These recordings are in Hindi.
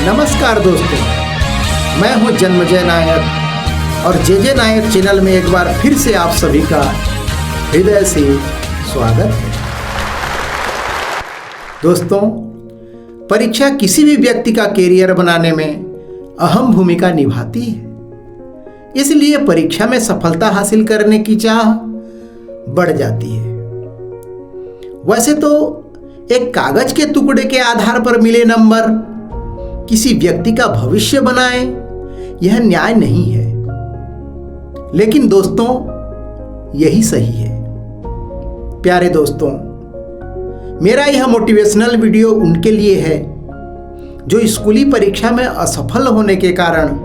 नमस्कार दोस्तों, मैं हूं जन्मजय नायक और जे नायक चैनल में एक बार फिर से आप सभी का हृदय से स्वागत है। दोस्तों, परीक्षा किसी भी व्यक्ति का कैरियर बनाने में अहम भूमिका निभाती है। इसलिए परीक्षा में सफलता हासिल करने की चाह बढ़ जाती है। वैसे तो एक कागज के टुकड़े के आधार पर मिले नंबर किसी व्यक्ति का भविष्य बनाए, यह न्याय नहीं है। लेकिन दोस्तों, यही सही है। प्यारे दोस्तों, मेरा यह मोटिवेशनल वीडियो उनके लिए है जो स्कूली परीक्षा में असफल होने के कारण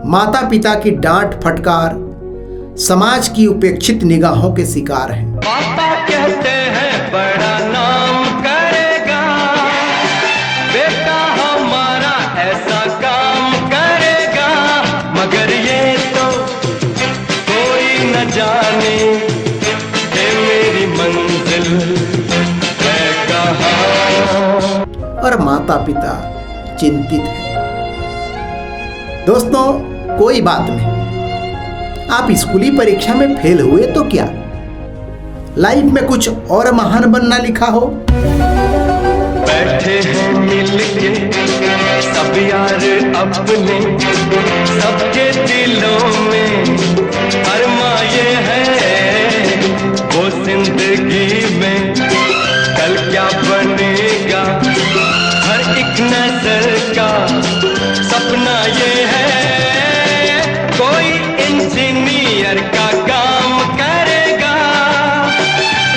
माता पिता की डांट फटकार, समाज की उपेक्षित निगाहों के शिकार हैं। पापा कहते हैं बड़ा नाम करेगा, बेटा हमारा ऐसा काम करेगा, मगर ये तो कोई न जाने कि मेरी मंजिल है कहाँ। और माता पिता चिंतित हैं। दोस्तों, कोई बात नहीं, आप स्कूली परीक्षा में फेल हुए तो क्या, लाइफ में कुछ और महान बनना लिखा हो। बैठे हैं मिलके सब यार अपने, सबके दिलों में अरमाए हैं वो जिंदगी में कल क्या बनेगा, हर एक नजर का सपना ये है कोई इंजीनियर का काम करेगा,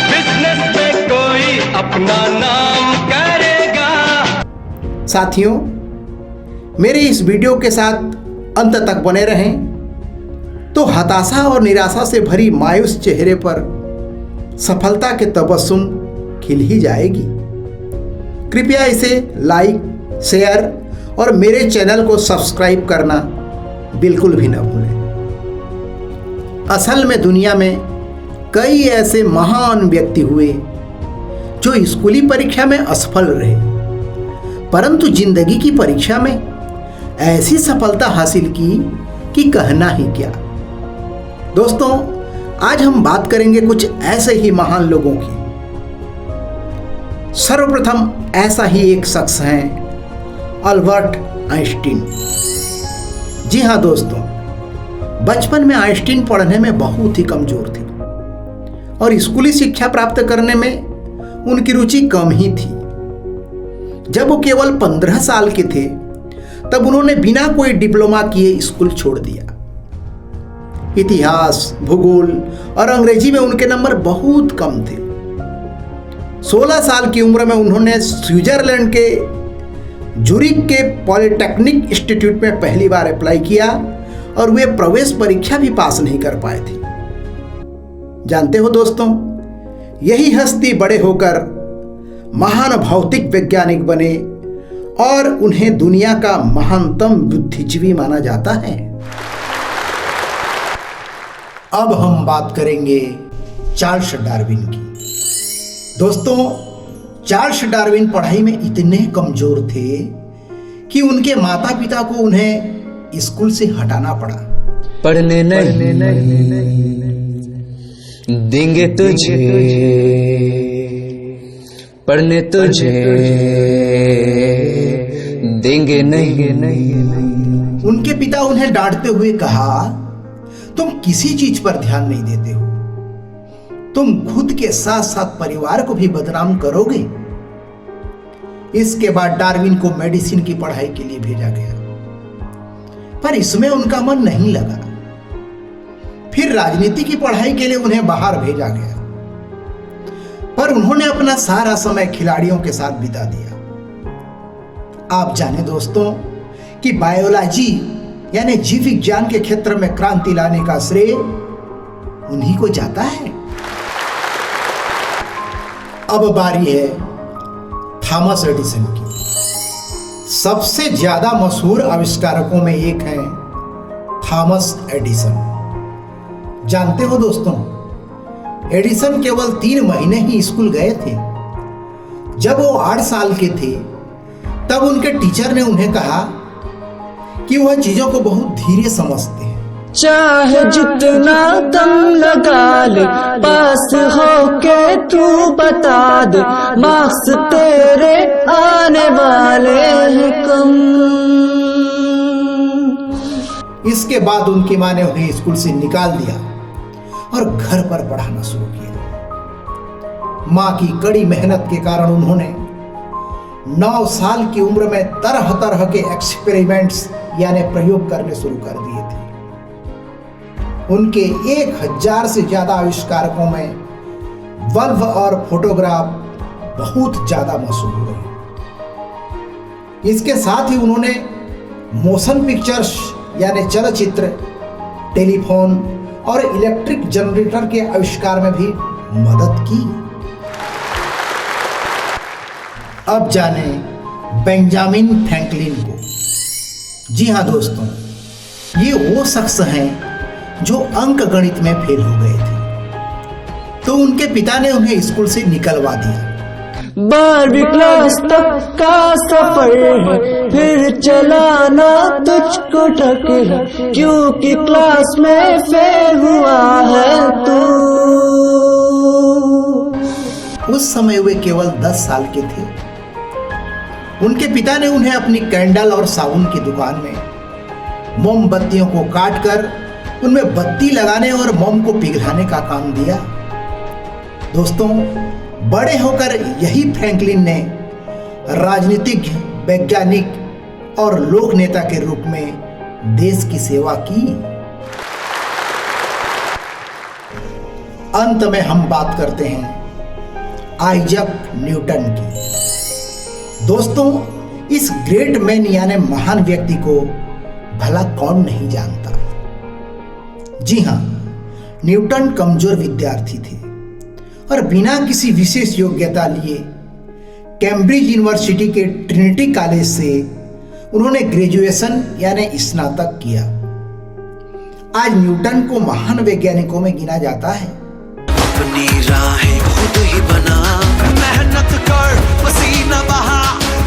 बिजनेस में कोई अपना नाम करेगा। साथियों, मेरे इस वीडियो के साथ अंत तक बने रहें तो हताशा और निराशा से भरी मायूस चेहरे पर सफलता के तबस्सुम खिल ही जाएगी। कृपया इसे लाइक, शेयर और मेरे चैनल को सब्सक्राइब करना बिल्कुल भी न भूलें। असल में दुनिया में कई ऐसे महान व्यक्ति हुए जो स्कूली परीक्षा में असफल रहे, परंतु जिंदगी की परीक्षा में ऐसी सफलता हासिल की कि कहना ही क्या। दोस्तों, आज हम बात करेंगे कुछ ऐसे ही महान लोगों की। सर्वप्रथम ऐसा ही एक शख्स हैं अल्बर्ट आइंस्टीन। जी हाँ दोस्तों, बचपन में आइंस्टीन पढ़ने में बहुत ही कमजोर थे और स्कूली शिक्षा प्राप्त करने में उनकी रुचि कम ही थी। जब वो केवल 15 साल के थे तब उन्होंने बिना कोई डिप्लोमा किए स्कूल छोड़ दिया। इतिहास, भूगोल और अंग्रेजी में उनके नंबर बहुत कम थे। 16 साल की उम्र में उन्होंने स्विट्जरलैंड के जूरिक के पॉलिटेक्निक इंस्टीट्यूट में पहली बार अप्लाई किया और वे प्रवेश परीक्षा भी पास नहीं कर पाए थे। जानते हो दोस्तों, यही हस्ती बड़े होकर महान भौतिक वैज्ञानिक बने और उन्हें दुनिया का महानतम बुद्धिजीवी माना जाता है। अब हम बात करेंगे चार्ल्स डार्विन की। दोस्तों, चार्ल्स डार्विन पढ़ाई में इतने कमजोर थे कि उनके माता पिता को उन्हें स्कूल से हटाना पड़ा। पढ़ने नहीं देंगे तुझे, पढ़ने तुझे देंगे नहीं। उनके पिता उन्हें डांटते हुए कहा, तुम किसी चीज पर ध्यान नहीं देते हो, तुम खुद के साथ साथ परिवार को भी बदनाम करोगे। इसके बाद डार्विन को मेडिसिन की पढ़ाई के लिए भेजा गया, पर इसमें उनका मन नहीं लगा। फिर राजनीति की पढ़ाई के लिए उन्हें बाहर भेजा गया, पर उन्होंने अपना सारा समय खिलाड़ियों के साथ बिता दिया। आप जाने दोस्तों कि बायोलॉजी यानी जीव विज्ञान के क्षेत्र में क्रांति लाने का श्रेय उन्हीं को जाता है। अब बारी है थॉमस एडिसन की। सबसे ज्यादा मशहूर आविष्कारकों में एक हैं थॉमस एडिसन। जानते हो दोस्तों, एडिसन केवल 3 महीने ही स्कूल गए थे। जब वो 8 साल के थे तब उनके टीचर ने उन्हें कहा कि वह चीजों को बहुत धीरे समझते हैं। चाहे जितना दम लगा ले, पास होके तू बता दे, मार्क्स तेरे आने वाले हैं कम। इसके बाद उनकी माँ ने उन्हें स्कूल से निकाल दिया और घर पर पढ़ाना शुरू किया। माँ की कड़ी मेहनत के कारण उन्होंने 9 साल की उम्र में तरह तरह के एक्सपेरिमेंट्स यानी प्रयोग करने शुरू कर दिए थे। उनके 1000 से ज्यादा आविष्कारकों में बल्ब और फोटोग्राफ बहुत ज्यादा मशहूर है। इसके साथ ही उन्होंने मोशन पिक्चर्स यानी चलचित्र, टेलीफोन और इलेक्ट्रिक जनरेटर के आविष्कार में भी मदद की। अब जाने बेंजामिन फ्रैंकलिन को। जी हाँ दोस्तों, ये वो शख्स हैं जो अंक गणित में फेल हो गए थे, तो उनके पिता ने उन्हें स्कूल से निकलवा दिया। 12वीं क्लास तक का सफर है, फिर चलाना तुझको ढकेला, क्योंकि क्लास में फेल हुआ है तू। उस समय वे केवल 10 साल के थे। उनके पिता ने उन्हें अपनी कैंडल और साबुन की दुकान में मोमबत्तियों को काटकर उनमें बत्ती लगाने और मोम को पिघलाने का काम दिया। दोस्तों, बड़े होकर यही फ्रैंकलिन ने राजनीतिज्ञ, वैज्ञानिक और लोक नेता के रूप में देश की सेवा की। अंत में हम बात करते हैं आइजैक न्यूटन की। दोस्तों, इस ग्रेट मैन यानी महान व्यक्ति को भला कौन नहीं जानता। जी हां, न्यूटन कमजोर विद्यार्थी थे और बिना किसी विशेष योग्यता लिए कैम्ब्रिज यूनिवर्सिटी के ट्रिनिटी कॉलेज से उन्होंने ग्रेजुएशन यानी स्नातक किया। आज न्यूटन को महान वैज्ञानिकों में गिना जाता है। अपनी राहें खुद ही बना, मेहनत कर, पसीना बहा,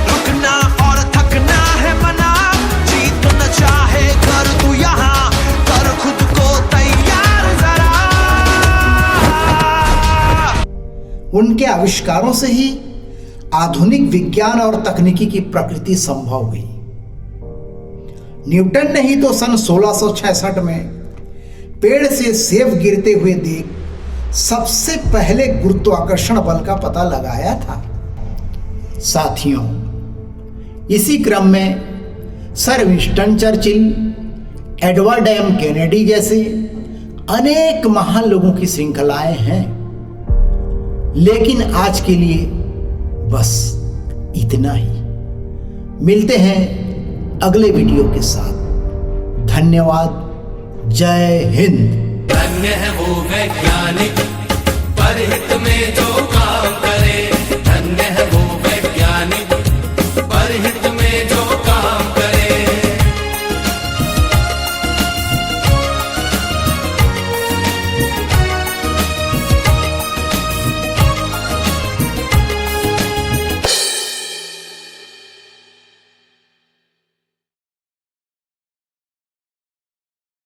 रुकना और थकना है मना, जीत न चाहे कर तू यहाँ, कर खुद को तैयार जरा। उनके आविष्कारों से ही आधुनिक विज्ञान और तकनीकी की प्रकृति संभव हुई। न्यूटन ने ही तो सन 1666 में पेड़ से सेब गिरते हुए देख सबसे पहले गुरुत्वाकर्षण बल का पता लगाया था। साथियों, इसी क्रम में sir Winston Churchill, Edward M Kennedy जैसे अनेक महान लोगों की श्रृंखलाएं हैं। लेकिन आज के लिए बस इतना ही। मिलते हैं अगले वीडियो के साथ। धन्यवाद। जय हिंद। धन्य है वो वैज्ञानिक